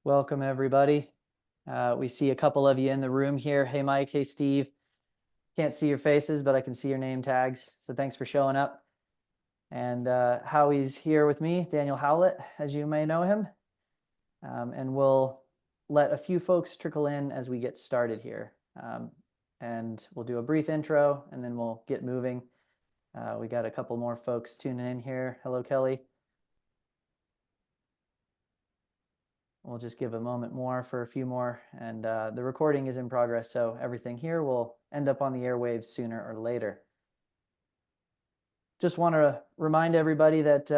Welcome, everybody. We see a couple of you in the room here. Hey, Mike. Hey, Steve. Can't see your faces, but I can see your name tags. So thanks for showing up. And Howie's here with me, Daniel Howlett, as you may know him. And we'll let a few folks trickle in as we get started here. And we'll do a brief intro, and then we'll get moving. We got a couple more folks tuning in here. Hello, Kelly. We'll just give a moment more for a few more, and the recording is in progress, so everything here will end up on the airwaves sooner or later. Just want to remind everybody that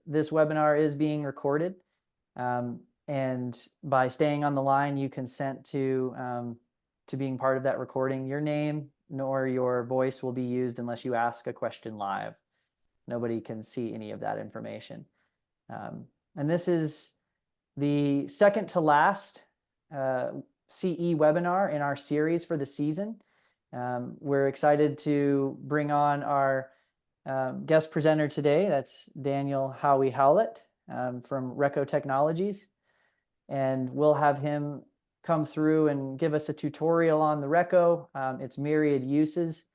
this webinar is being recorded, and by staying on the line, you consent to being part of that recording. Your name nor your voice will be used unless you ask a question live. Nobody can see any of that information. And this is the second to last CE webinar in our series for the season. We're excited to bring on our guest presenter today. That's Daniel Howie Howlett from RECCO Technologies. And we'll have him come through and give us a tutorial on the RECCO, its myriad uses,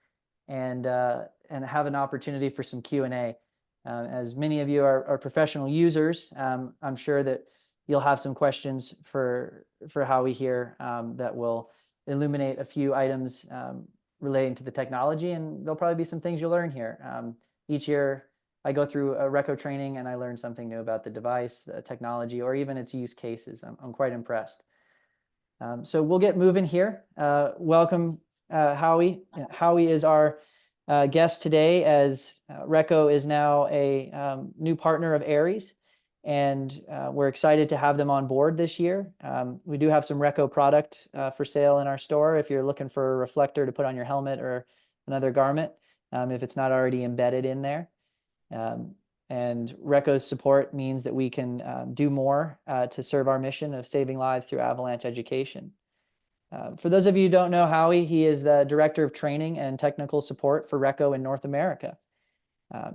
and have an opportunity for some Q&A. As many of you are professional users, I'm sure that you'll have some questions for Howie here that will illuminate a few items relating to the technology, and there'll probably be some things you'll learn here. Each year I go through a RECCO training and I learn something new about the device, the technology, or even its use cases. I'm quite impressed. So we'll get moving here. Welcome, Howie. Howie is our guest today, as RECCO is now a new partner of Aries. And we're excited to have them on board this year. We do have some RECCO product for sale in our store if you're looking for a reflector to put on your helmet or another garment, if it's not already embedded in there. And RECCO's support means that we can do more to serve our mission of saving lives through avalanche education. For those of you who don't know Howie, he is the Director of Training and Technical Support for RECCO in North America.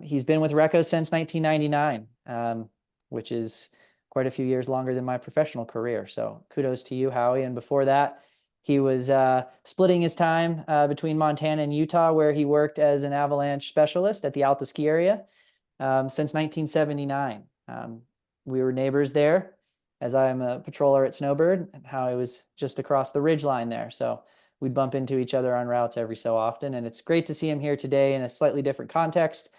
He's been with RECCO since 1999. Which is quite a few years longer than my professional career. So kudos to you, Howie. And before that, he was splitting his time between Montana and Utah, where he worked as an avalanche specialist at the Alta Ski area since 1979. We were neighbors there, as I am a patroller at Snowbird, and Howie was just across the ridge line there. So we'd bump into each other on routes every so often. And it's great to see him here today in a slightly different context.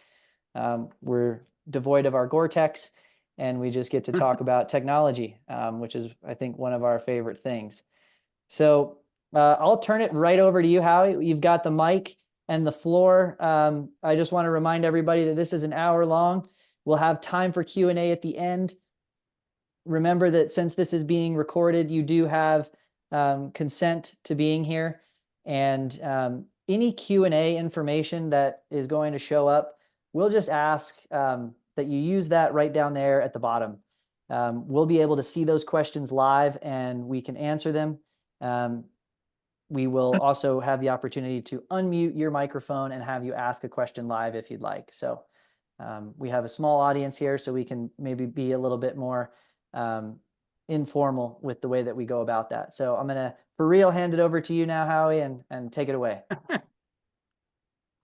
We're devoid of our Gore-Tex, and we just get to talk about technology, which is, I think, one of our favorite things. So I'll turn it right over to you, Howie. You've got the mic and the floor. I just want to remind everybody that this is an hour long. We'll have time for Q&A at the end. Remember that since this is being recorded, you do have consent to being here. And any Q&A information that is going to show up, we'll just ask that you use that right down there at the bottom. We'll be able to see those questions live and we can answer them. We will also have the opportunity to unmute your microphone and have you ask a question live if you'd like. So we have a small audience here, so we can maybe be a little bit more informal with the way that we go about that. So I'm going to, for real, hand it over to you now, Howie, and take it away.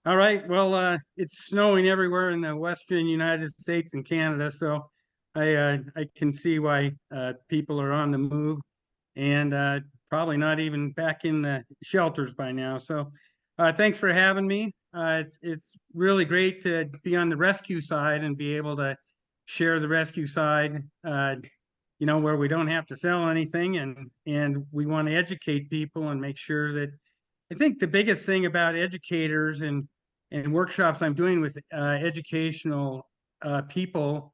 All right. Well, it's snowing everywhere in the Western United States and Canada, so I can see why people are on the move, and probably not even back in the shelters by now. So thanks for having me. It's really great to be on the rescue side and be able to share the rescue side, where we don't have to sell anything, and we want to educate people and make sure that. I think the biggest thing about educators and workshops I'm doing with educational people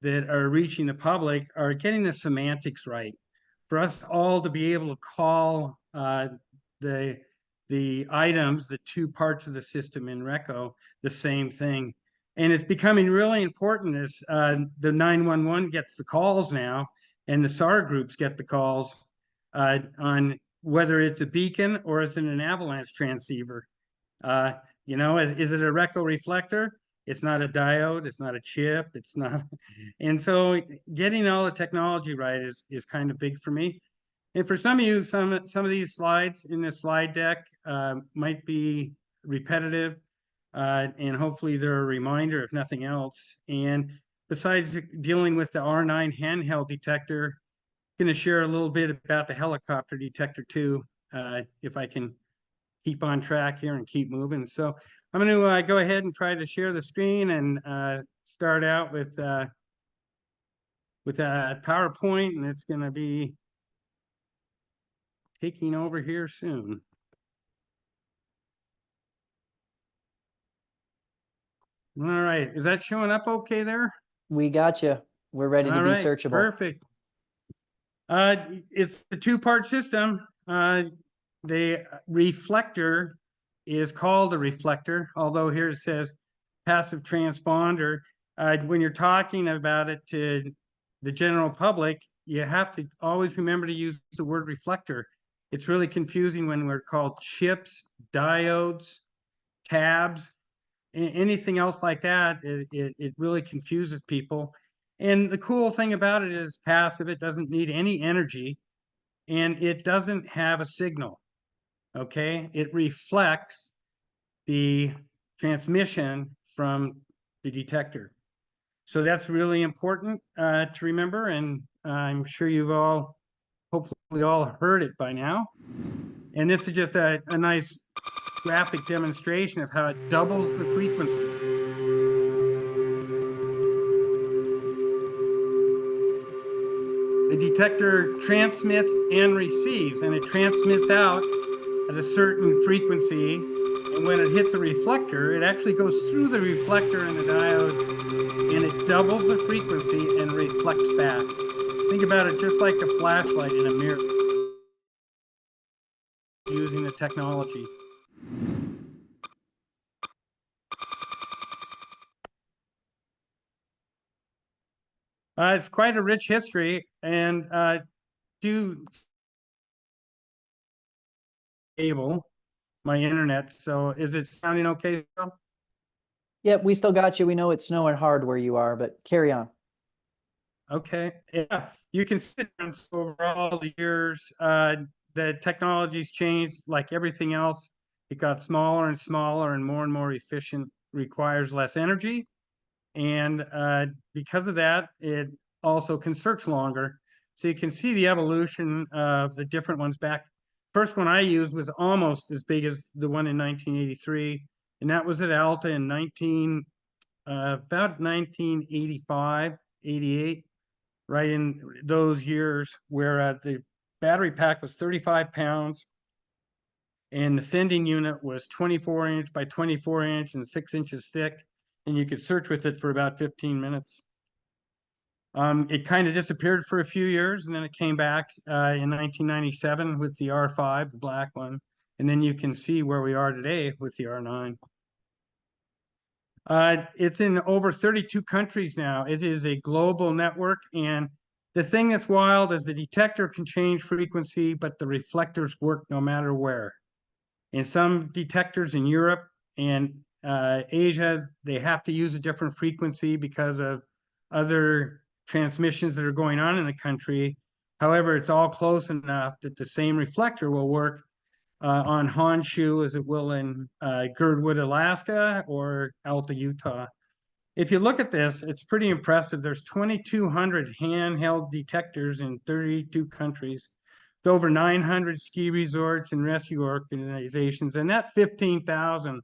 that are reaching the public are getting the semantics right. For us all to be able to call the items, the two parts of the system in RECCO, the same thing. And it's becoming really important as the 911 gets the calls now, and the SAR groups get the calls on whether it's a beacon or is it an avalanche transceiver. Is it a RECCO reflector? It's not a diode, it's not a chip, it's not. And so getting all the technology right is kind of big for me. And for some of you, some of these slides in this slide deck might be repetitive, and hopefully they're a reminder, if nothing else. And besides dealing with the R9 handheld detector, I'm going to share a little bit about the helicopter detector too, if I can keep on track here and keep moving. So I'm going to go ahead and try to share the screen and start out with a PowerPoint, and it's going to be taking over here soon. All right, is that showing up okay there? We got you. We're ready to All be right, searchable. perfect. It's a two-part system. The reflector is called a reflector, although here it says passive transponder. When you're talking about it to the general public, you have to always remember to use the word reflector. It's really confusing when we're called chips, diodes, tabs, anything else like that. It really confuses people. And the cool thing about it is passive. It doesn't need any energy, and it doesn't have a signal. Okay, it reflects the transmission from the detector. So that's really important to remember, and I'm sure you've all, hopefully all heard it by now. And this is just a nice graphic demonstration of how it doubles the frequency. The detector transmits and receives, and it transmits out at a certain frequency. And when it hits a reflector, it actually goes through the reflector and the diode, and it doubles the frequency and reflects back. Think about it just like a flashlight in a mirror using the technology. It's quite a rich history, and do able my internet. So is it sounding okay still? Yep, we still got you. We know it's snowing hard where you are, but carry on. Okay, yeah, you can see over all the years, the technology's changed like everything else. It got smaller and smaller and more efficient, requires less energy. And because of that, it also can search longer. So you can see the evolution of the different ones back. First one I used was almost as big as the one in 1983, and that was at Alta in about 1985, 88, right in those years, where the battery pack was 35 pounds and the sending unit was 24-inch by 24-inch and 6 inches thick, and you could search with it for about 15 minutes. It kind of disappeared for a few years, and then it came back in 1997 with the R5, the black one, and then you can see where we are today with the R9. It's in over 32 countries now. It is a global network, and the thing that's wild is the detector can change frequency, but the reflectors work no matter where. In some detectors in Europe and Asia, they have to use a different frequency because of other transmissions that are going on in the country. However, it's all close enough that the same reflector will work on Honshu as it will in Girdwood, Alaska, or Alta, Utah. If you look at this, it's pretty impressive. There's 2,200 handheld detectors in 32 countries. It's over 900 ski resorts and rescue organizations, and that 15,000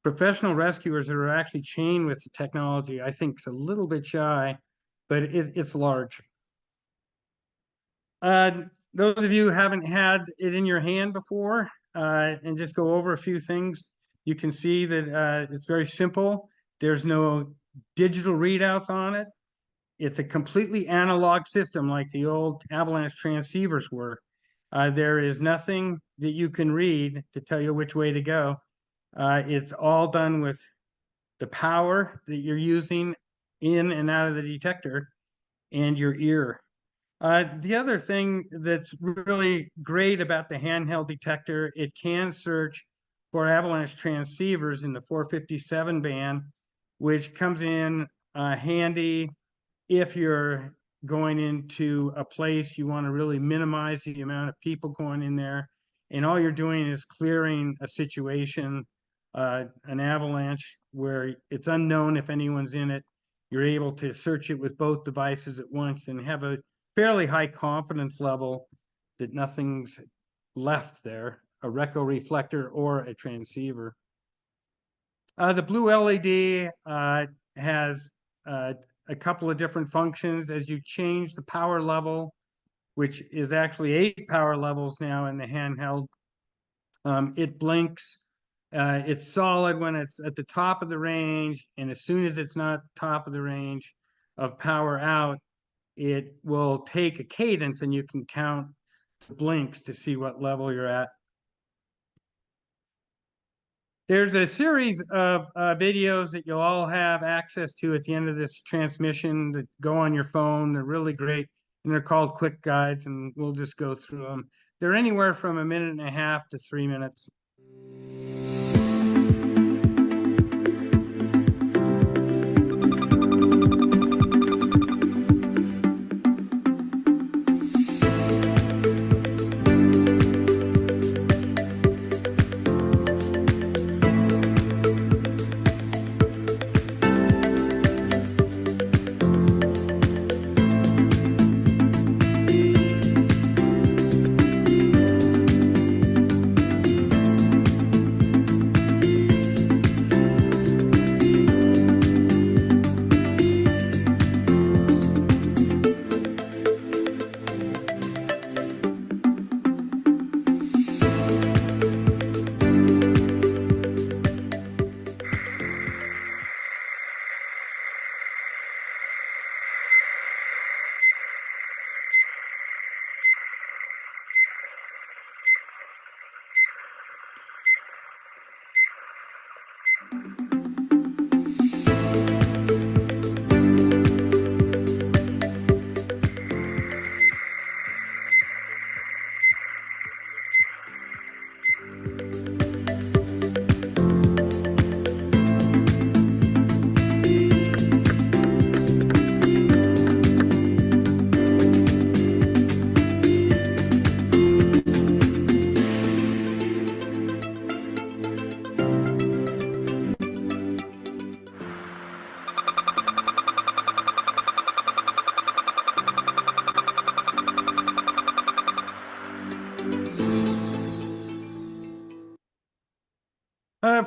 professional rescuers that are actually chained with the technology, I think is a little bit shy, but it's large. Those of you who haven't had it in your hand before, and just go over a few things, you can see that it's very simple. There's no digital readouts on it. It's a completely analog system like the old avalanche transceivers were. There is nothing that you can read to tell you which way to go. It's all done with the power that you're using in and out of the detector and your ear. The other thing that's really great about the handheld detector, it can search for avalanche transceivers in the 457 band, which comes in handy if you're going into a place you want to really minimize the amount of people going in there, and all you're doing is clearing a situation, an avalanche where it's unknown if anyone's in it. You're able to search it with both devices at once and have a fairly high confidence level that nothing's left there, a RECCO reflector or a transceiver. The blue LED has a couple of different functions. As you change the power level, which is actually 8 power levels now in the handheld, it blinks. It's solid when it's at the top of the range, and as soon as it's not top of the range of power out, it will take a cadence and you can count the blinks to see what level you're at. There's a series of videos that you'll all have access to at the end of this transmission that go on your phone. They're really great, and they're called quick guides, and we'll just go through them. They're anywhere from 1.5 to 3 minutes.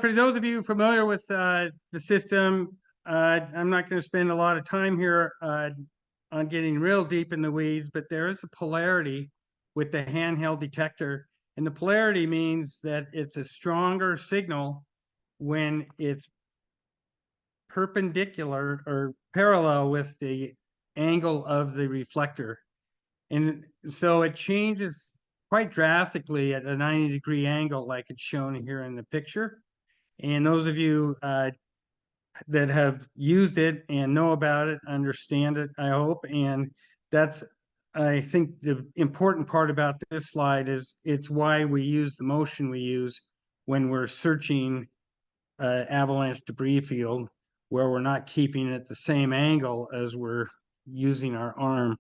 For those of you familiar with the system, I'm not going to spend a lot of time here on getting real deep in the weeds, but there is a polarity with the handheld detector. And the polarity means that it's a stronger signal when it's perpendicular or parallel with the angle of the reflector. And so it changes quite drastically at a 90-degree angle, like it's shown here in the picture. And those of you that have used it and know about it understand it, I hope. And that's, I think, the important part about this slide is it's why we use the motion we use when we're searching avalanche debris field, where we're not keeping it at the same angle as we're using our arm.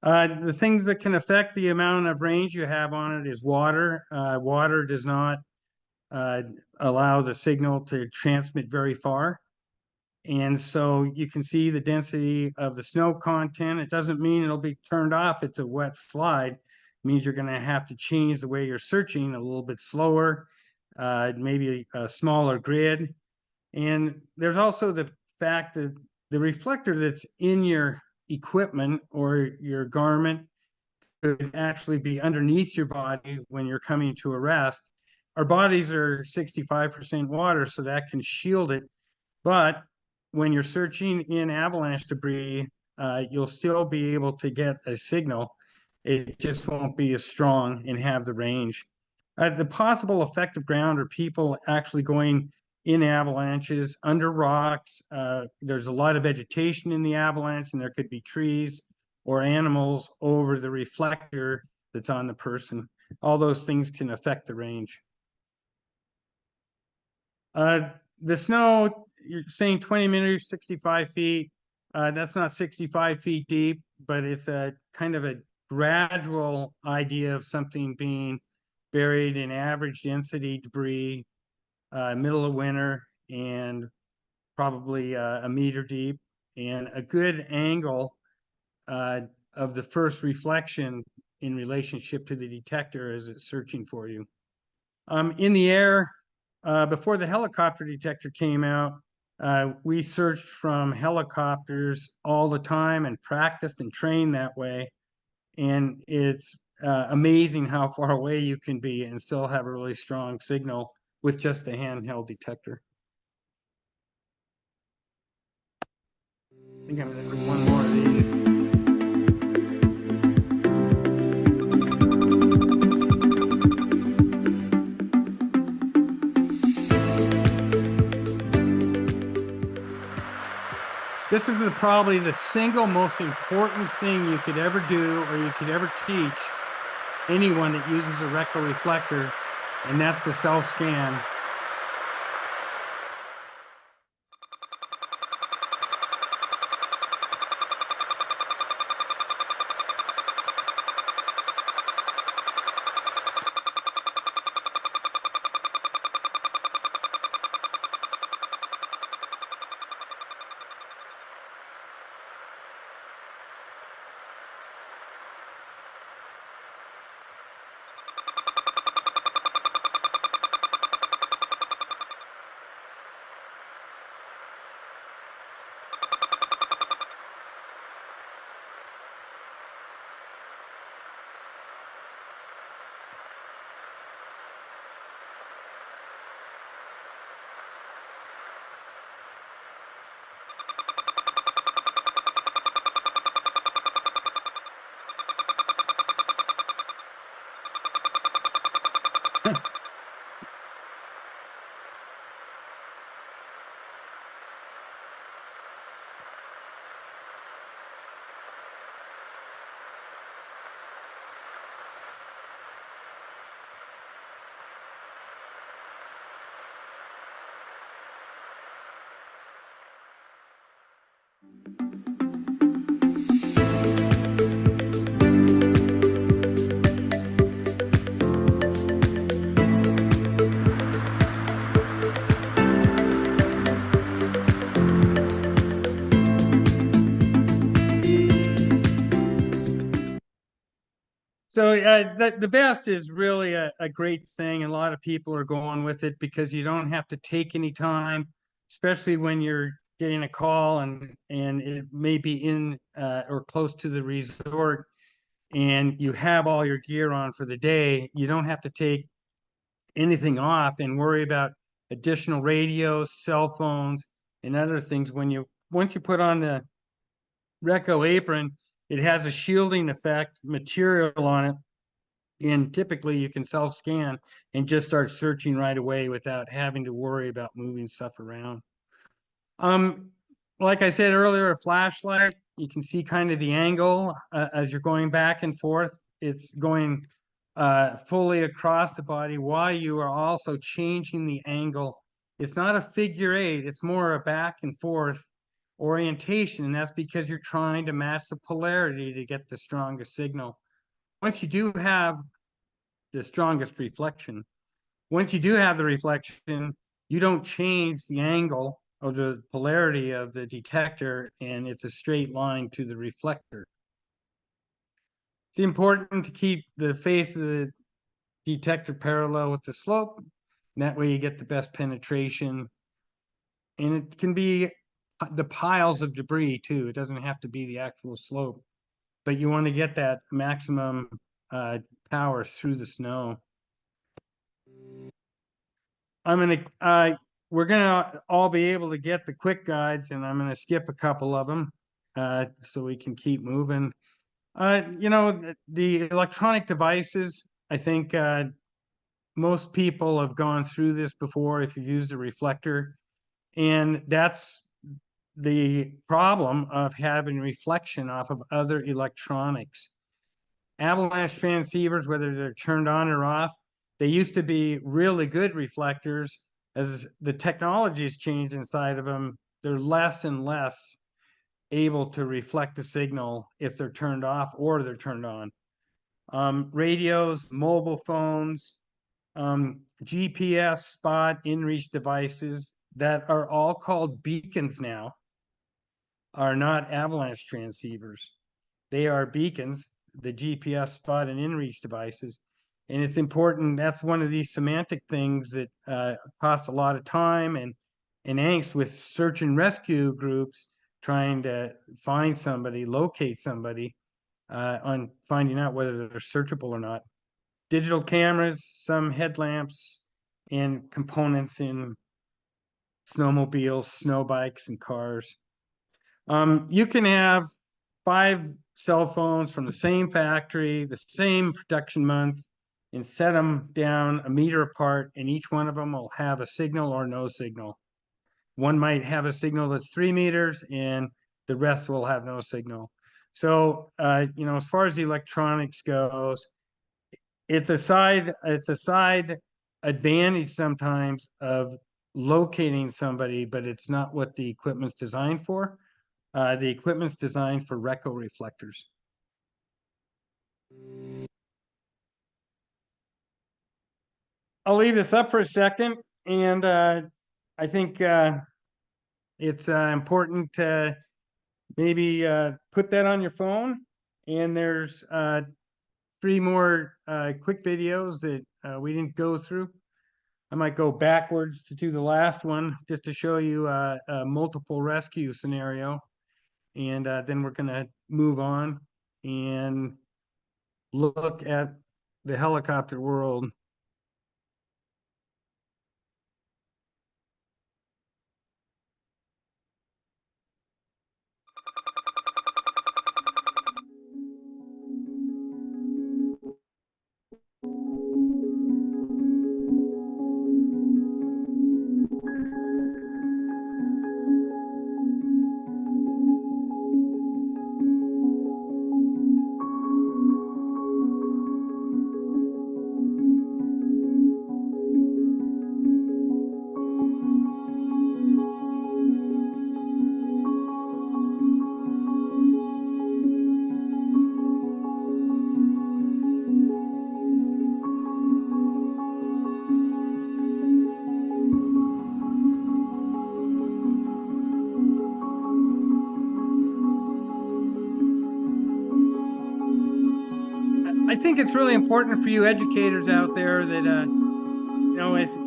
The things that can affect the amount of range you have on it is water. Water does not allow the signal to transmit very far. And so you can see the density of the snow content. It doesn't mean it'll be turned off. It's a wet slide. It means you're going to have to change the way you're searching a little bit slower, maybe a smaller grid. And there's also the fact that the reflector that's in your equipment or your garment could actually be underneath your body when you're coming to a rest. Our bodies are 65% water, so that can shield it. But when you're searching in avalanche debris, you'll still be able to get a signal. It just won't be as strong and have the range. The possible effect of ground are people actually going in avalanches under rocks. There's a lot of vegetation in the avalanche, and there could be trees or animals over the reflector that's on the person. All those things can affect the range. the snow, you're saying 20 meters, 65 feet. That's not 65 feet deep, but it's a kind of a gradual idea of something being buried in average density debris, middle of winter, and probably a meter deep, and a good angle uh, of the first reflection in relationship to the detector as it's searching for you. In the air, before the helicopter detector came out, we searched from helicopters all the time and practiced and trained that way. And it's amazing how far away you can be and still have a really strong signal with just a handheld detector. I think I'm gonna do one more of these. This is probably the single most important thing you could ever do or you could ever teach anyone that uses a RECCO reflector, and that's the self-scan. So the best is really a great thing. A lot of people are going with it because you don't have to take any time, especially when you're getting a call and it may be in or close to the resort and you have all your gear on for the day. You don't have to take anything off and worry about additional radios, cell phones, and other things. Once you put on the RECCO apron, it has a shielding effect material on it. And typically you can self-scan and just start searching right away without having to worry about moving stuff around. Like I said earlier, a flashlight, you can see kind of the angle as you're going back and forth. It's going fully across the body while you are also changing the angle. It's not a figure eight, it's more a back and forth orientation, and that's because you're trying to match the polarity to get the strongest signal. Once you do have the strongest reflection, once you do have the reflection, you don't change the angle of the polarity of the detector, and it's a straight line to the reflector. It's important to keep the face of the detector parallel with the slope. And that way you get the best penetration. And it can be the piles of debris too. It doesn't have to be the actual slope, but you want to get that maximum power through the snow. We're gonna all be able to get the quick guides, and I'm gonna skip a couple of them so we can keep moving. The electronic devices, I think most people have gone through this before if you've used a reflector, and that's the problem of having reflection off of other electronics. Avalanche transceivers, whether they're turned on or off, they used to be really good reflectors as the technologies change inside of them, they're less and less able to reflect a signal if they're turned off or they're turned on. Radios, mobile phones, GPS spot in-reach devices that are all called beacons now are not avalanche transceivers. They are beacons, the GPS spot and in-reach devices. And it's important, that's one of these semantic things that cost a lot of time and angst with search and rescue groups trying to find somebody, locate somebody on finding out whether they're searchable or not. Digital cameras, some headlamps, and components in snowmobiles, snow bikes, and cars. You can have 5 cell phones from the same factory, the same production month, and set them down a meter apart, and each one of them will have a signal or no signal. One might have a signal that's 3 meters, and the rest will have no signal. So, as far as the electronics goes, it's a side advantage sometimes of locating somebody, but it's not what the equipment's designed for. The equipment's designed for RECCO reflectors. I'll leave this up for a second, and I think it's important to maybe put that on your phone. And there's 3 more quick videos that we didn't go through. I might go backwards to do the last one just to show you a multiple rescue scenario. And then we're going to move on and look at the helicopter world. I think it's really important for you educators out there that,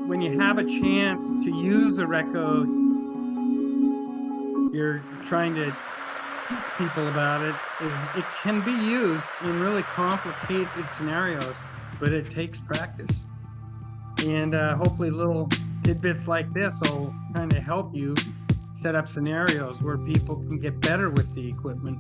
when you have a chance to use a RECCO, you're trying to teach people about it, is it can be used in really complicated scenarios, but it takes practice. And hopefully little tidbits like this will kind of help you set up scenarios where people can get better with the equipment.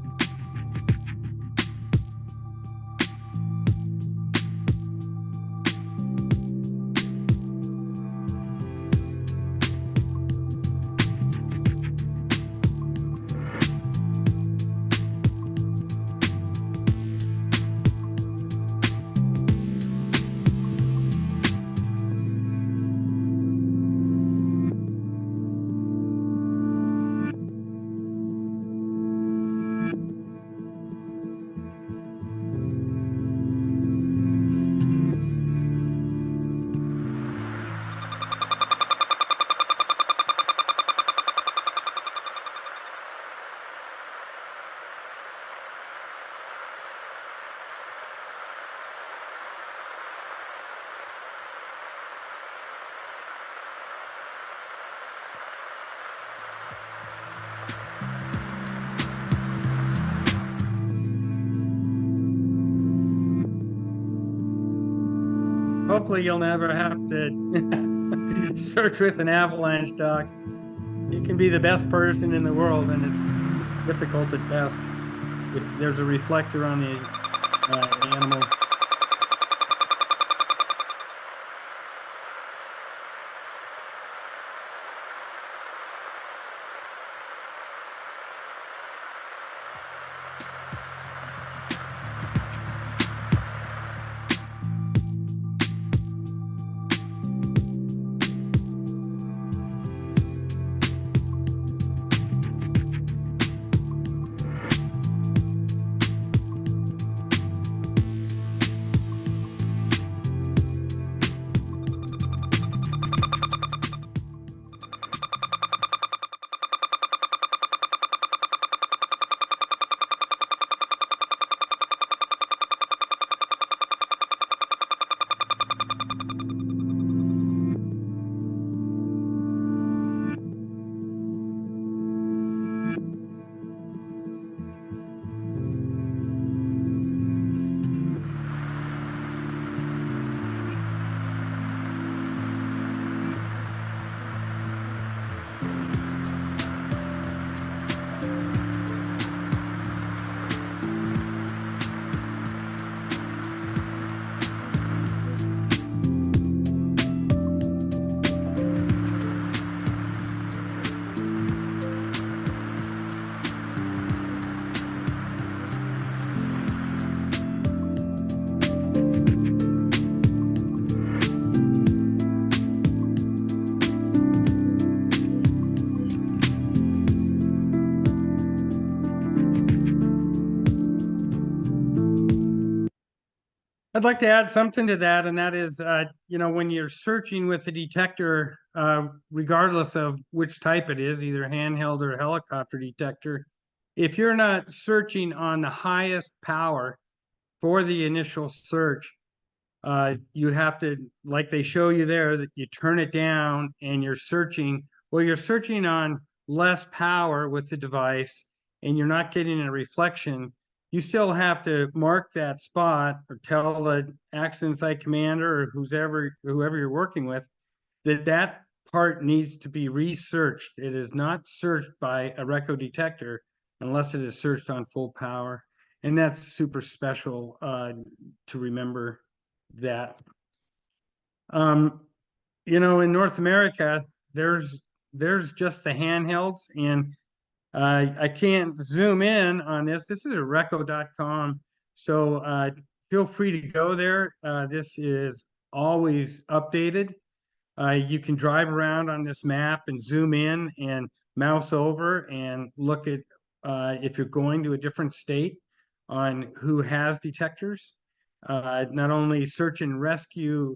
Hopefully you'll never have to search with an avalanche, Doc. You can be the best person in the world, and it's difficult at best if there's a reflector on the animal. I'd like to add something to that, and that is, you know, when you're searching with a detector, regardless of which type it is, either handheld or helicopter detector, if you're not searching on the highest power for the initial search, you have to, like they show you there, that you turn it down and you're searching. Well, you're searching on less power with the device and you're not getting a reflection. You still have to mark that spot or tell the accident site commander or whoever you're working with that that part needs to be researched. It is not searched by a RECCO detector unless it is searched on full power. And that's super special to remember that. You know, in North America, there's just the handhelds, and I can't zoom in on this. This is a recco.com, so feel free to go there. This is always updated. You can drive around on this map and zoom in and mouse over and look at if you're going to a different state on who has detectors. Not only search and rescue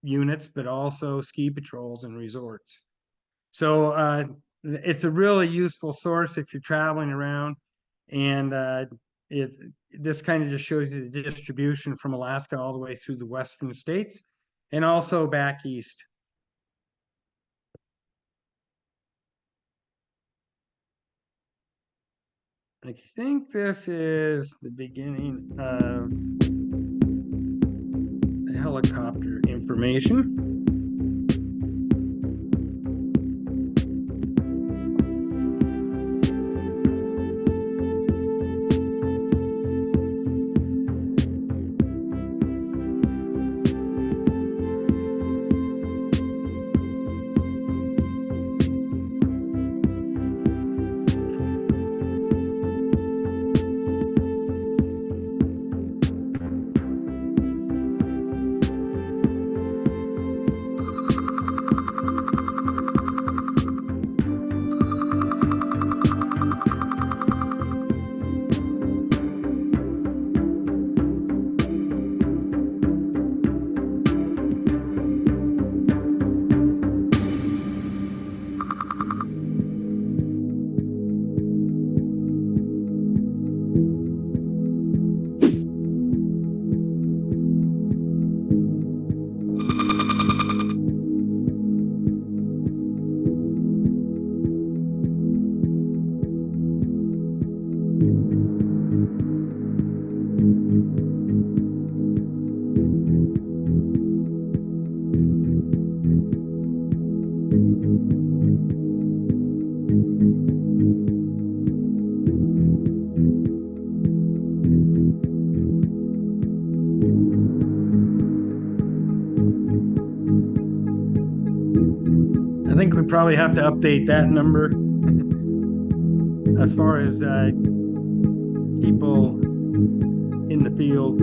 units, but also ski patrols and resorts. So it's a really useful source if you're traveling around, and this kind of just shows you the distribution from Alaska all the way through the western states and also back east. I think this is the beginning of the helicopter information. I think we probably have to update that number as far as people in the field.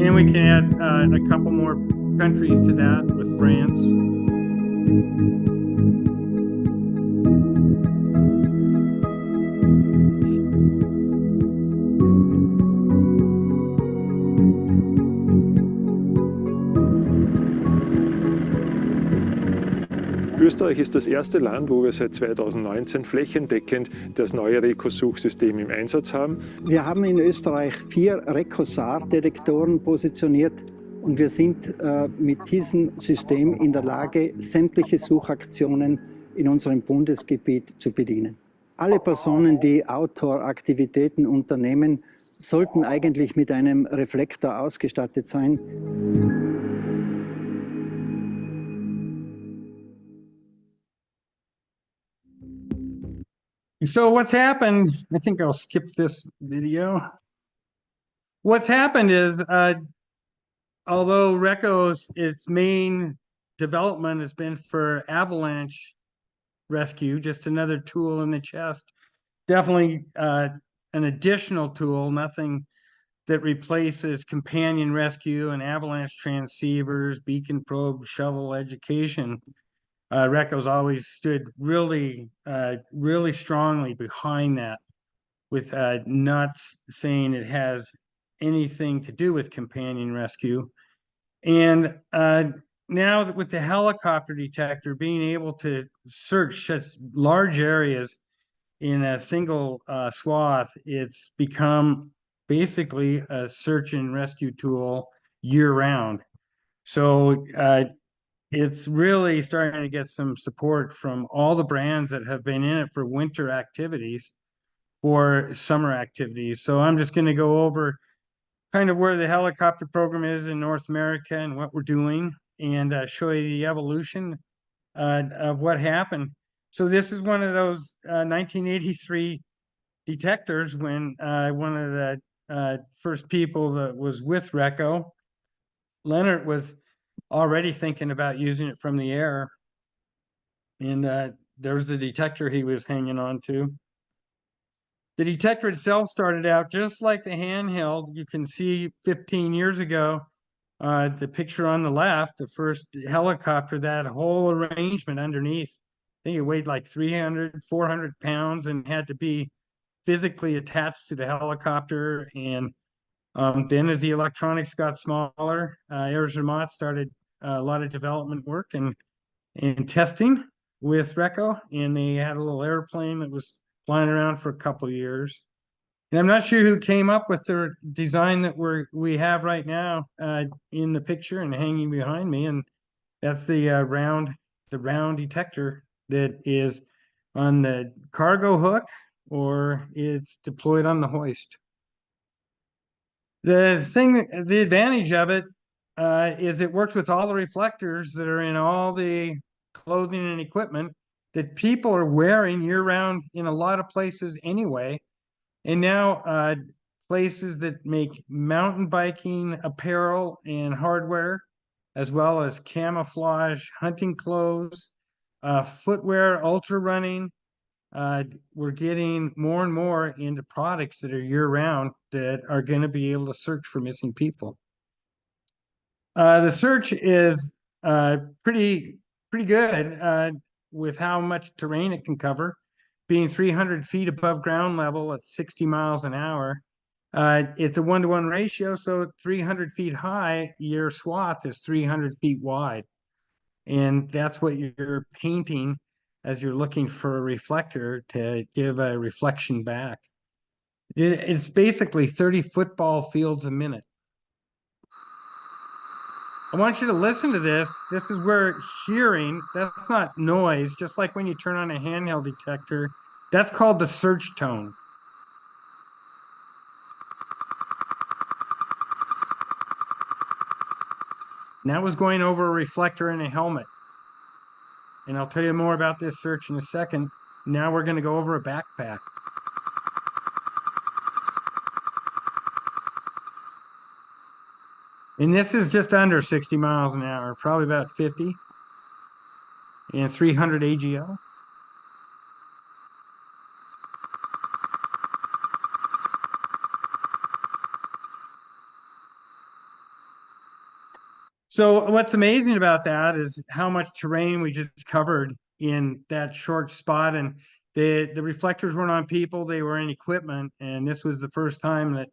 And we can add a couple more countries to that with France. Österreich ist das erste Land, wo wir seit 2019 flächendeckend das neue RECCO-Suchsystem im Einsatz haben. Wir haben in Österreich 4 RECCO-SAR-Detektoren positioniert und wir sind mit diesem System in der Lage, sämtliche Suchaktionen in unserem Bundesgebiet zu bedienen. Alle Personen, die Outdoor-Aktivitäten unternehmen, sollten eigentlich mit einem Reflektor ausgestattet sein. So what's happened, I think I'll skip this video. What's happened is, although RECCO's, its main development has been for avalanche rescue, just another tool in the chest, definitely an additional tool, nothing that replaces companion rescue and avalanche transceivers, beacon probe, shovel education. RECCO's always stood really, really strongly behind that, with not saying it has anything to do with companion rescue. And now with the helicopter detector being able to search such large areas in a single swath, it's become basically a search and rescue tool year round. So it's really starting to get some support from all the brands that have been in it for winter activities, for summer activities. So I'm just going to go over kind of where the helicopter program is in North America and what we're doing, and show you the evolution of what happened. So this is one of those 1983 detectors when one of the first people that was with RECCO, Leonard, was already thinking about using it from the air. And there's the detector he was hanging on to. The detector itself started out just like the handheld. You can see 15 years ago, the picture on the left, the first helicopter, that whole arrangement underneath, I think it weighed like 300, 400 pounds and had to be physically attached to the helicopter. And then as the electronics got smaller, Air Zermatt started a lot of development work and testing with RECCO, and they had a little airplane that was flying around for a couple of years. And I'm not sure who came up with the design that we have right now in the picture and hanging behind me, and that's the round detector that is on the cargo hook, or it's deployed on the hoist. The advantage of it is it works with all the reflectors that are in all the clothing and equipment that people are wearing year round in a lot of places anyway. And now places that make mountain biking apparel and hardware, as well as camouflage hunting clothes, footwear, ultra running. We're getting more and more into products that are year round that are going to be able to search for missing people. The search is pretty good with how much terrain it can cover, being 300 feet above ground level at 60 miles an hour. It's a 1-to-1 ratio, so at 300 feet high, your swath is 300 feet wide. And that's what you're painting as you're looking for a reflector to give a reflection back. It's basically 30 football fields a minute. I want you to listen to this. This is where hearing, that's not noise, just like when you turn on a handheld detector. That's called the search tone. And that was going over a reflector in a helmet. And I'll tell you more about this search in a second. Now we're going to go over a backpack. And this is just under 60 miles an hour, probably about 50, and 300 AGL. So what's amazing about that is how much terrain we just covered in that short spot. And the reflectors weren't on people, they were in equipment. And this was the first time that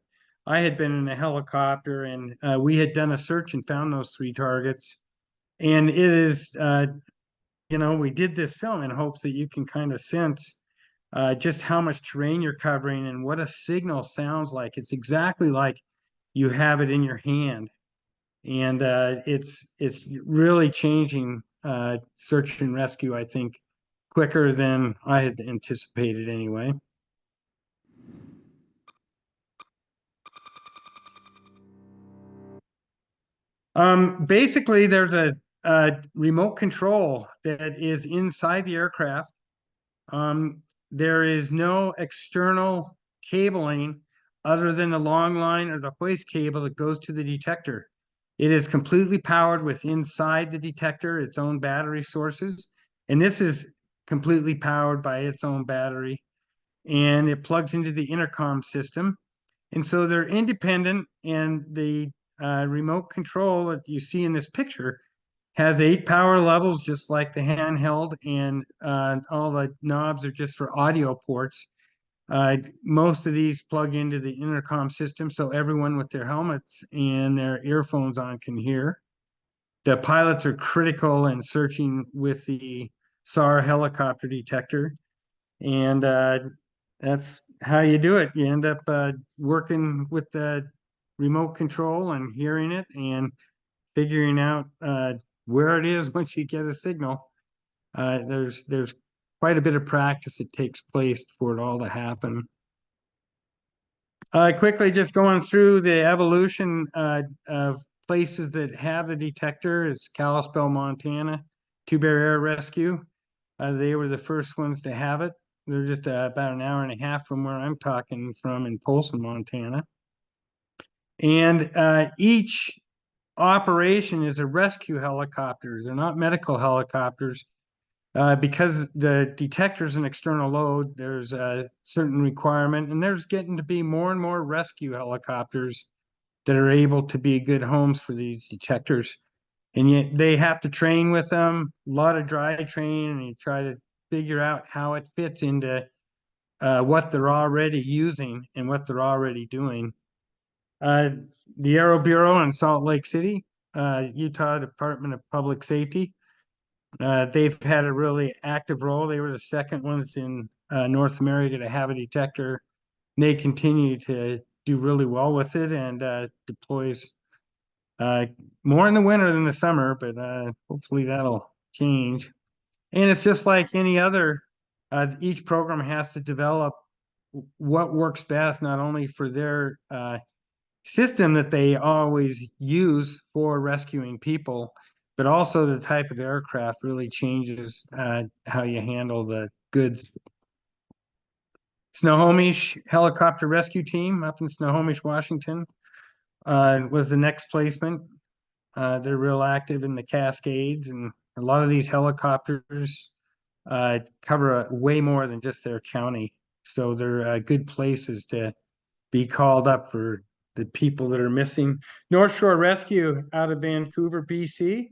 I had been in a helicopter, and we had done a search and found those 3 targets. And it is, you know, we did this film in hopes that you can kind of sense just how much terrain you're covering and what a signal sounds like. It's exactly like you have it in your hand. And it's really changing search and rescue, I think, quicker than I had anticipated anyway. Basically, there's a remote control that is inside the aircraft. there is no external cabling other than the long line or the hoist cable that goes to the detector. It is completely powered with inside the detector, its own battery sources. And this is completely powered by its own battery. And it plugs into the intercom system. And so they're independent, and the remote control that you see in this picture has 8 power levels, just like the handheld, and all the knobs are just for audio ports. Most of these plug into the intercom system, so everyone with their helmets and their earphones on can hear. The pilots are critical in searching with the SAR helicopter detector, and that's how you do it. You end up working with the remote control and hearing it and figuring out where it is once you get a signal. There's quite a bit of practice that takes place for it all to happen. Quickly just going through the evolution of places that have the detector is Kalispell, Montana, Two Bear Air Rescue. They were the first ones to have it. They're just about an hour and a half from where I'm talking from in Polson, Montana. And each operation is a rescue helicopter. They're not medical helicopters. Because the detector is an external load, there's a certain requirement, and there's getting to be more and more rescue helicopters that are able to be good homes for these detectors. And yet they have to train with them, a lot of dry training, and you try to figure out how it fits into what they're already using and what they're already doing. The Aero Bureau in Salt Lake City, Utah Department of Public Safety, they've had a really active role. They were the second ones in North America to have a detector. They continue to do really well with it, and deploys more in the winter than the summer, but hopefully that'll change. And it's just like any other, each program has to develop what works best, not only for their system that they always use for rescuing people, but also the type of aircraft really changes how you handle the goods. Snohomish Helicopter Rescue Team up in Snohomish, Washington, was the next placement. They're real active in the Cascades, and a lot of these helicopters cover way more than just their county. So they're good places to be called up for the people that are missing. North Shore Rescue out of Vancouver, BC.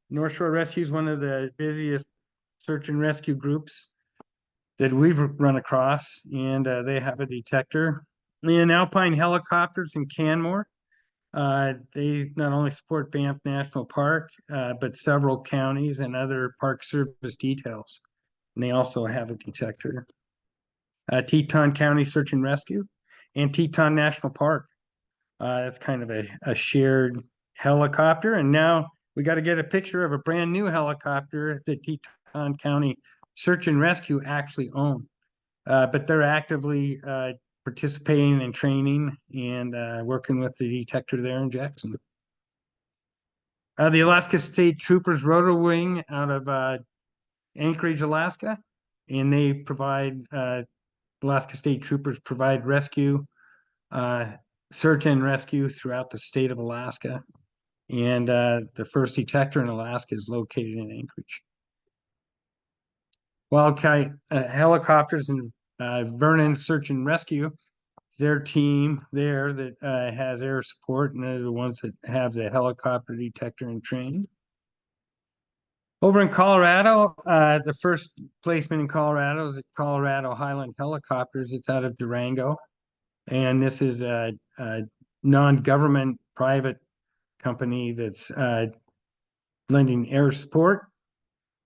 North Shore Rescue is one of the busiest search and rescue groups that we've run across, and they have a detector. And Alpine Helicopters in Canmore, they not only support Banff National Park, but several counties and other park service details. And they also have a detector. Teton County Search and Rescue and Teton National Park. That's kind of a shared helicopter. And now we got to get a picture of a brand new helicopter that Teton County Search and Rescue actually own. But they're actively participating in training and working with the detector there in Jackson. The Alaska State Troopers Rotor Wing out of Anchorage, Alaska, and they provide, Alaska State Troopers provide rescue, search and rescue throughout the state of Alaska. And the first detector in Alaska is located in Anchorage. Wildcat Helicopters and Vernon Search and Rescue, their team there that has air support, and they're the ones that have the helicopter detector and training. Over in Colorado, the first placement in Colorado is at Colorado Highland Helicopters. It's out of Durango. And this is a non-government private company that's lending air support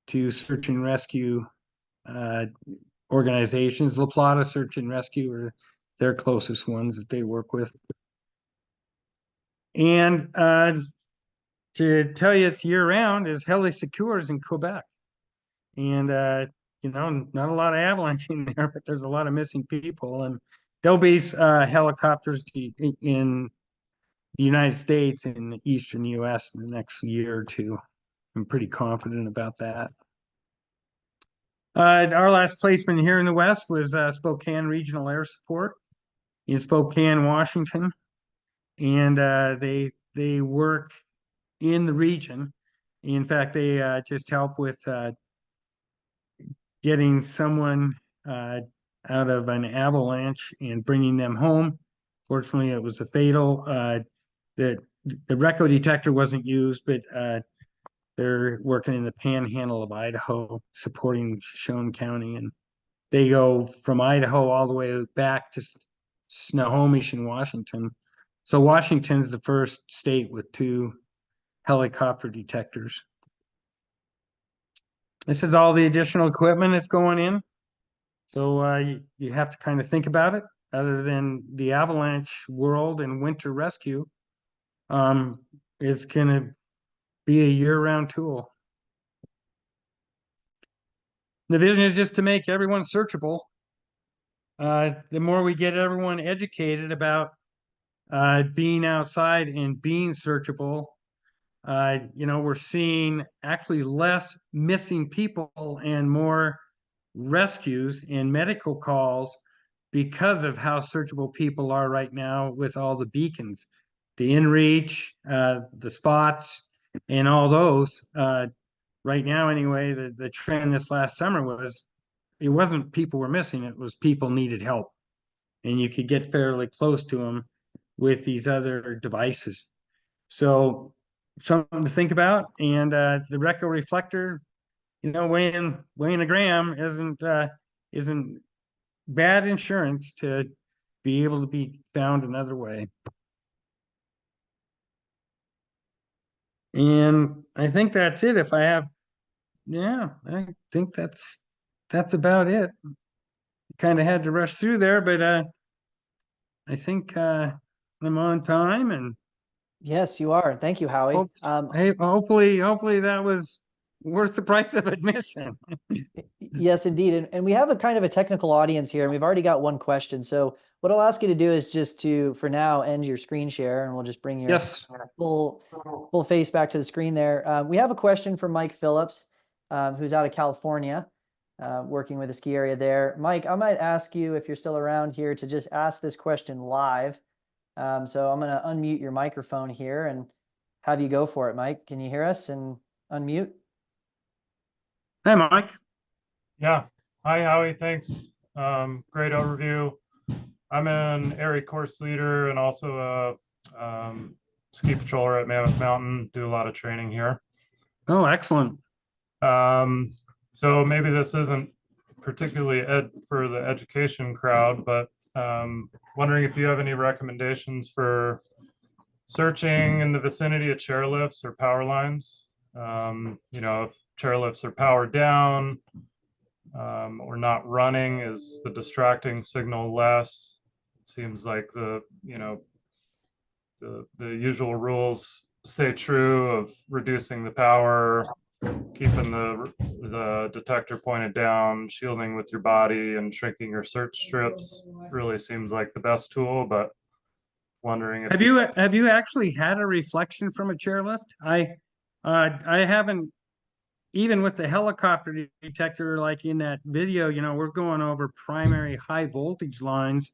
to search and rescue organizations. La Plata Search and Rescue are their closest ones that they work with. And to tell you it's year-round is Heli Secures in Quebec. And, you know, not a lot of avalanche in there, but there's a lot of missing people. And there'll be helicopters in the United States and the eastern U.S. in the next year or two. I'm pretty confident about that. Our last placement here in the West was Spokane Regional Air Support in Spokane, Washington, and they work in the region. In fact, they just help with getting someone out of an avalanche and bringing them home. Fortunately, it was a fatal. The RECCO detector wasn't used, but they're working in the panhandle of Idaho, supporting Shown County, and they go from Idaho all the way back to Snohomish in Washington. So Washington's the first state with 2 helicopter detectors. This is all the additional equipment that's going in. So you have to kind of think about it. Other than the avalanche world and winter rescue, is going to be a year-round tool. The vision is just to make everyone searchable. The more we get everyone educated about being outside and being searchable, we're seeing actually less missing people and more rescues and medical calls because of how searchable people are right now with all the beacons, the inReach, the spots, and all those. Right now, anyway, the trend this last summer was, it wasn't people were missing, it was people needed help. And you could get fairly close to them with these other devices. So something to think about. And the RECCO reflector, weighing a gram isn't bad insurance to be able to be found another way. And I think that's it. If I have, I think that's about it. Kind of had to rush through there, but I think I'm on time, and Yes, you are. Thank you, Howie. hey, hopefully that was worth the price of admission. Yes, indeed. And we have a kind of a technical audience here, and we've already got one question. So what I'll ask you to do is just to, for now, end your screen share, and we'll just bring your Yes. full face back to the screen there. We have a question from Mike Phillips, who's out of California, working with a ski area there. Mike, I might ask you, if you're still around here, to just ask this question live. So I'm going to unmute your microphone here and have you go for it, Mike. Can you hear us and unmute? Hi, Mike. Yeah. Hi, Howie. Thanks. Great overview. I'm an area course leader and also a ski patroller at Mammoth Mountain. Do a lot of training here. Oh, excellent. So maybe this isn't particularly for the education crowd, but wondering if you have any recommendations for searching in the vicinity of chairlifts or power lines. If chairlifts are powered down or not running, is the distracting signal less? It seems like the usual rules stay true of reducing the power, keeping the detector pointed down, shielding with your body, and shrinking your search strips really seems like the best tool. But wondering if have you actually had a reflection from a chairlift? I haven't. Even with the helicopter detector, like in that video, we're going over primary high voltage lines,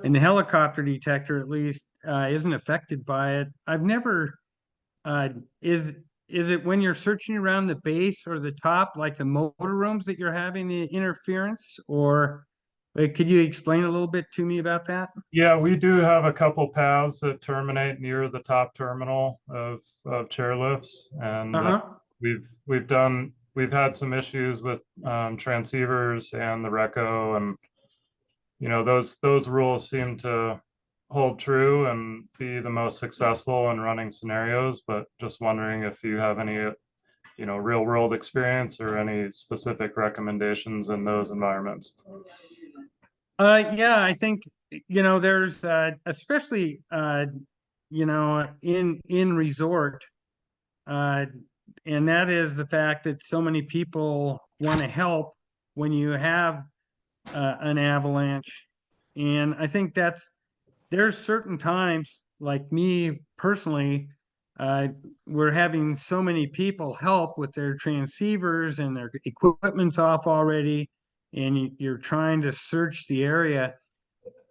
and the helicopter detector at least isn't affected by it. I've never. Is it when you're searching around the base or the top, like the motor rooms, that you're having the interference? Or could you explain a little bit to me about that? Yeah, we do have a couple paths that terminate near the top terminal of chairlifts, and we've had some issues with transceivers and the RECCO, and those rules seem to hold true and be the most successful in running scenarios. But just wondering if you have any real world experience or any specific recommendations in those environments. Yeah, I think there's especially in resort, and that is the fact that so many people want to help when you have an avalanche. And I think there's certain times, like me personally, we're having so many people help with their transceivers and their equipment's off already, and you're trying to search the area.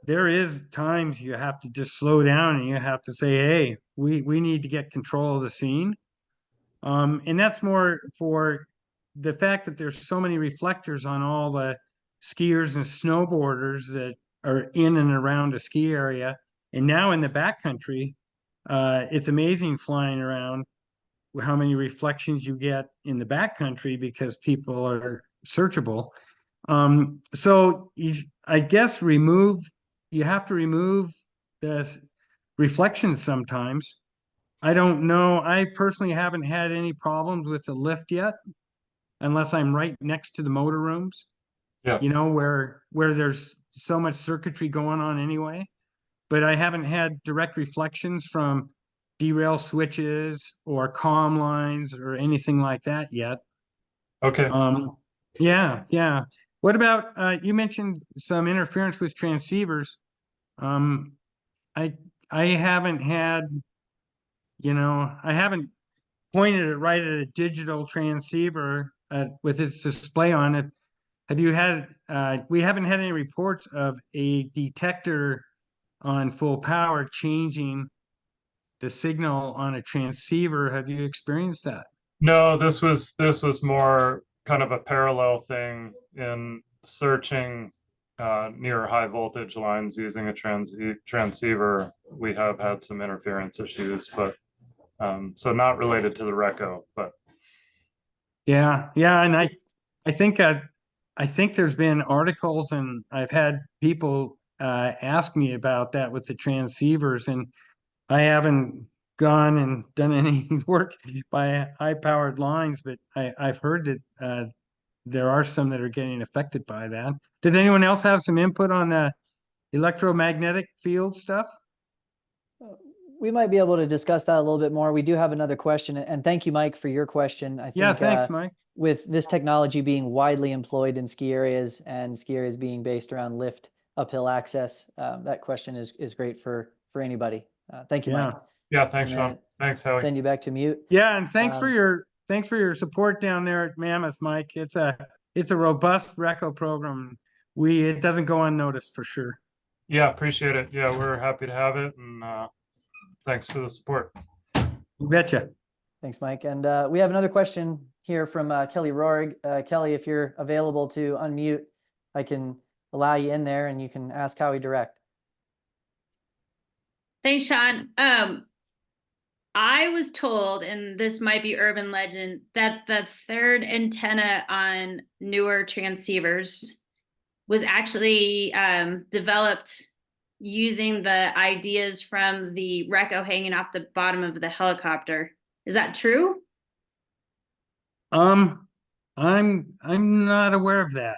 There is times you have to just slow down and you have to say, hey, we need to get control of the scene. And that's more for the fact that there's so many reflectors on all the skiers and snowboarders that are in and around a ski area. And now in the backcountry, it's amazing flying around how many reflections you get in the backcountry because people are searchable. So I guess you have to remove the reflections sometimes. I don't know. I personally haven't had any problems with the lift yet, unless I'm right next to the motor rooms. Yeah. You know, where there's so much circuitry going on anyway. But I haven't had direct reflections from derail switches or comm lines or anything like that yet. Okay. Yeah. What about you mentioned some interference with transceivers? I haven't had, I haven't pointed it right at a digital transceiver with its display on it. Have you had, we haven't had any reports of a detector on full power changing the signal on a transceiver. Have you experienced that? No, this was more kind of a parallel thing in searching near high voltage lines using a transceiver. We have had some interference issues, but so not related to the RECCO, but yeah, and I think there's been articles, and I've had people ask me about that with the transceivers, and I haven't gone and done any work by high-powered lines, but I've heard that there are some that are getting affected by that. Does anyone else have some input on the electromagnetic field stuff? We might be able to discuss that a little bit more. We do have another question, and thank you, Mike, for your question. I think, yeah, thanks, Mike. With this technology being widely employed in ski areas and ski areas being based around lift uphill access, that question is great for anybody. Thank you, Mike. Yeah, thanks, Sean. Thanks, Howie. Send you back to mute. Yeah, and thanks for your support down there at Mammoth, Mike. It's a robust RECCO program. It doesn't go unnoticed for sure. Yeah, appreciate it. Yeah, we're happy to have it, and thanks for the support. You betcha. Thanks, Mike. And we have another question here from Kelly Rohrig. Kelly, if you're available to unmute, I can allow you in there and you can ask Howie direct. Thanks, Sean. I was told, and this might be urban legend, that the third antenna on newer transceivers was actually developed using the ideas from the RECCO hanging off the bottom of the helicopter. Is that true? I'm not aware of that.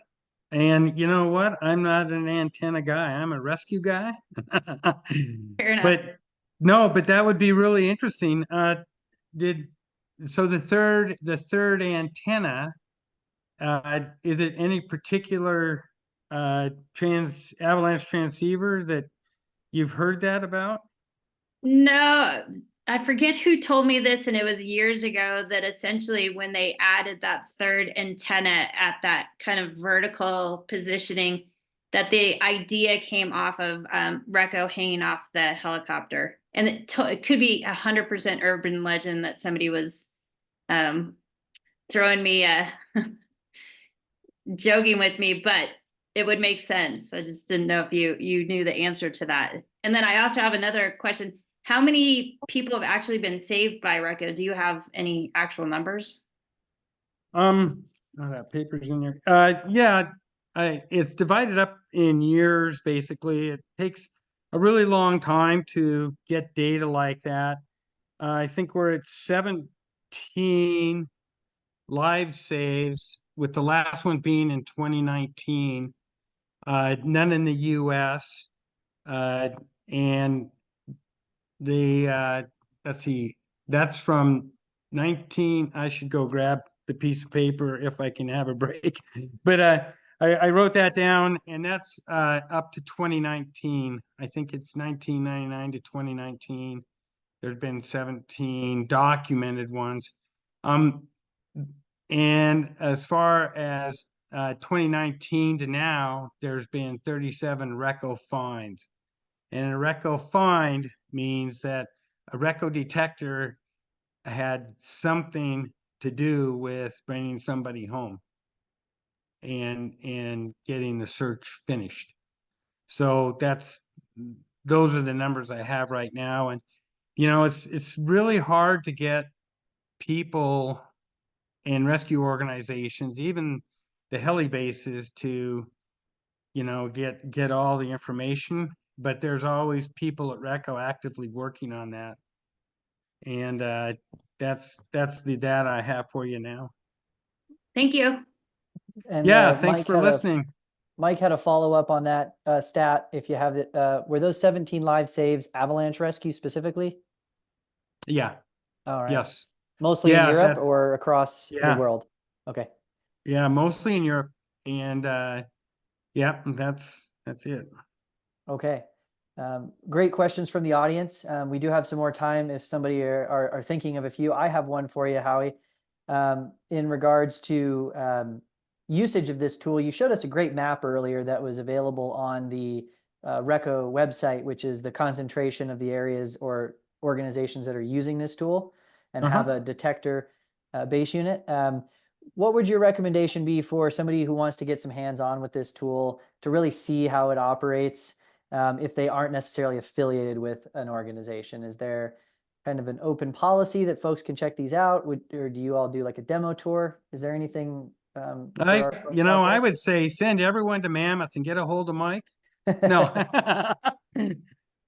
And you know what? I'm not an antenna guy. I'm a rescue guy. Fair enough. But that would be really interesting. So the third antenna, is it any particular avalanche transceiver that you've heard that about? No, I forget who told me this, and it was years ago, that essentially when they added that third antenna at that kind of vertical positioning, that the idea came off of RECCO hanging off the helicopter. And it could be 100% urban legend that somebody was throwing me joking with me, but it would make sense. I just didn't know if you knew the answer to that. And then I also have another question. How many people have actually been saved by RECCO? Do you have any actual numbers? That paper's in there. Yeah, it's divided up in years, basically. It takes a really long time to get data like that. I think we're at 17 live saves, with the last one being in 2019. None in the US. And let's see, that's from 19. I should go grab the piece of paper if I can have a break. But I wrote that down, and that's up to 2019. I think it's 1999 to 2019. There's been 17 documented ones. And as far as 2019 to now, there's been 37 RECCO finds. And a RECCO find means that a RECCO detector had something to do with bringing somebody home and getting the search finished. So those are the numbers I have right now. And it's really hard to get people and rescue organizations, even the heli bases, to get all the information. But there's always people at RECCO actively working on that. And that's the data I have for you now. Thank you. And Yeah, thanks for listening. Mike had a follow-up on that stat, if you have it. Were those 17 live saves avalanche rescue specifically? Yeah. All right. Yes. Mostly in Yeah, Europe or across the Yeah. world? Okay. Yeah, mostly in Europe. And yeah, that's it. Okay. Great questions from the audience. We do have some more time if somebody are thinking of a few. I have one for you, Howie. In regards to usage of this tool, you showed us a great map earlier that was available on the RECCO website, which is the concentration of the areas or organizations that are using this tool and have a detector base unit. What would your recommendation be for somebody who wants to get some hands-on with this tool to really see how it operates if they aren't necessarily affiliated with an organization? Is there kind of an open policy that folks can check these out? Or do you all do like a demo tour? Is there anything for our folks out I there? would say send everyone to Mammoth and get a hold of Mike. No,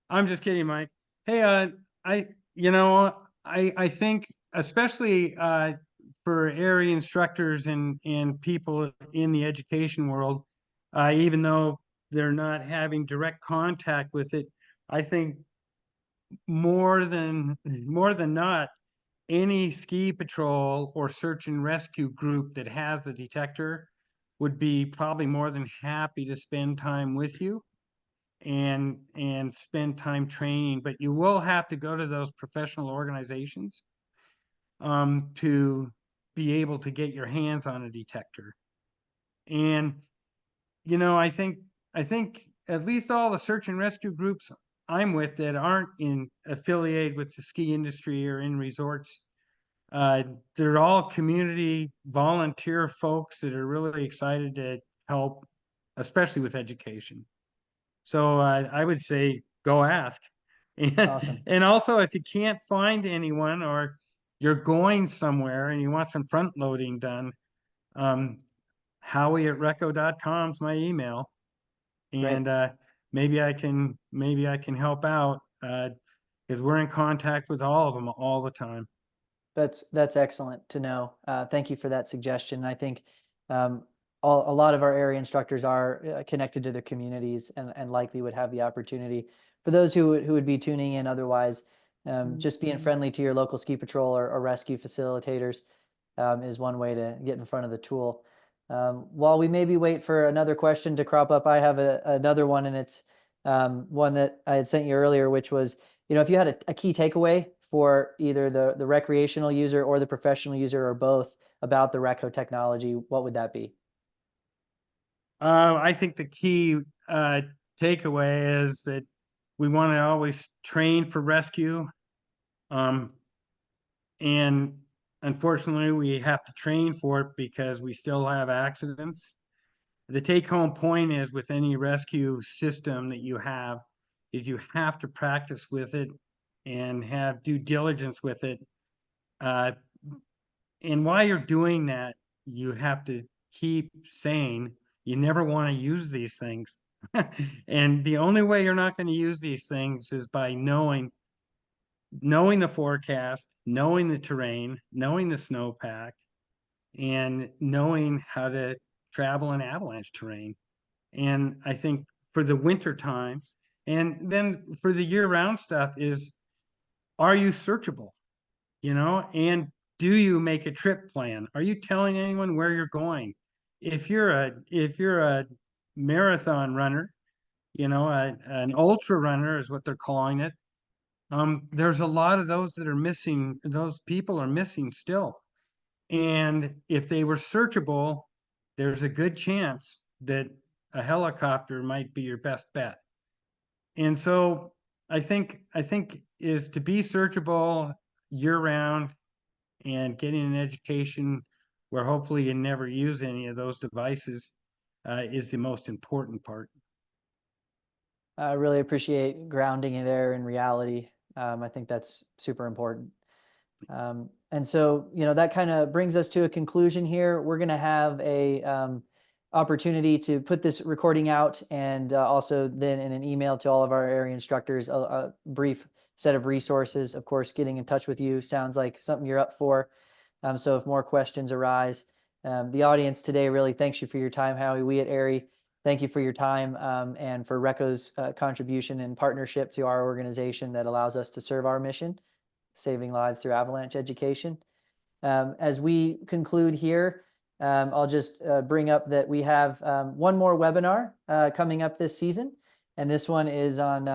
I'm just kidding, Mike. Hey, I think especially for area instructors and people in the education world, even though they're not having direct contact with it, I think more than not, any ski patrol or search and rescue group that has the detector would be probably more than happy to spend time with you and spend time training. But you will have to go to those professional organizations to be able to get your hands on a detector. And I think at least all the search and rescue groups I'm with that aren't affiliated with the ski industry or in resorts, they're all community volunteer folks that are really excited to help, especially with education. So I would say go ask. Awesome. And also, if you can't find anyone or you're going somewhere and you want some front loading done, Howie@recco.com is my email. And maybe I can help out because we're in contact with all of them all the time. That's excellent to know. Thank you for that suggestion. I think a lot of our area instructors are connected to their communities and likely would have the opportunity. For those who would be tuning in otherwise, just being friendly to your local ski patrol or rescue facilitators is one way to get in front of the tool. While we maybe wait for another question to crop up, I have another one, and it's one that I had sent you earlier, which was, if you had a key takeaway for either the recreational user or the professional user or both about the RECCO technology, what would that be? I think the key takeaway is that we want to always train for rescue. And unfortunately, we have to train for it because we still have accidents. The take-home point is with any rescue system that you have is you have to practice with it and have due diligence with it. And while you're doing that, you have to keep saying you never want to use these things. And the only way you're not going to use these things is by knowing the forecast, knowing the terrain, knowing the snowpack, and knowing how to travel in avalanche terrain. And I think for the winter time, and then for the year-round stuff is, are you searchable? And do you make a trip plan? Are you telling anyone where you're going? If you're a marathon runner, an ultra runner is what they're calling it. There's a lot of those that are missing, those people are missing still. And if they were searchable, there's a good chance that a helicopter might be your best bet. And so I think is to be searchable year round and getting an education where hopefully you never use any of those devices is the most important part. I really appreciate grounding you there in reality. I think that's super important. And so, that kind of brings us to a conclusion here. We're going to have a opportunity to put this recording out, and also then in an email to all of our area instructors, a brief set of resources. Of course, getting in touch with you sounds like something you're up for. So if more questions arise, the audience today really thanks you for your time, Howie. We at ARI thank you for your time, and for RECCO's contribution and partnership to our organization that allows us to serve our mission, saving lives through avalanche education. As we conclude here, I'll just bring up that we have one more webinar coming up this season, and this one is on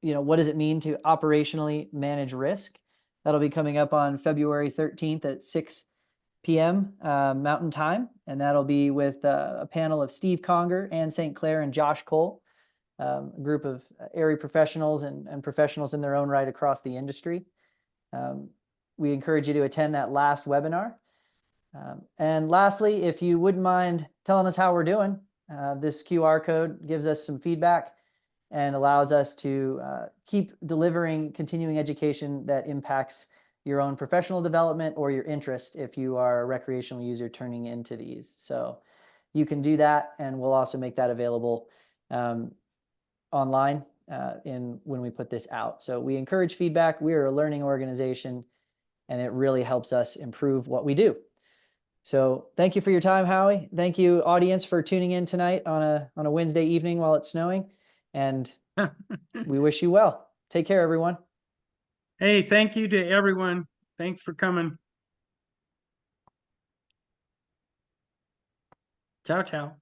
what does it mean to operationally manage risk. That'll be coming up on February 13th at 6 p.m. Mountain Time, and that'll be with a panel of Steve Conger, Ann St. Clair, and Josh Cole, a group of ARI professionals and professionals in their own right across the industry. We encourage you to attend that last webinar. And lastly, if you wouldn't mind telling us how we're doing, this QR code gives us some feedback and allows us to keep delivering continuing education that impacts your own professional development or your interest if you are a recreational user turning into these. So you can do that, and we'll also make that available online when we put this out. So we encourage feedback. We are a learning organization, and it really helps us improve what we do. So thank you for your time, Howie. Thank you, audience, for tuning in tonight on a Wednesday evening while it's snowing. And we wish you well. Take care, everyone. Hey, thank you to everyone. Thanks for coming. Ciao, ciao.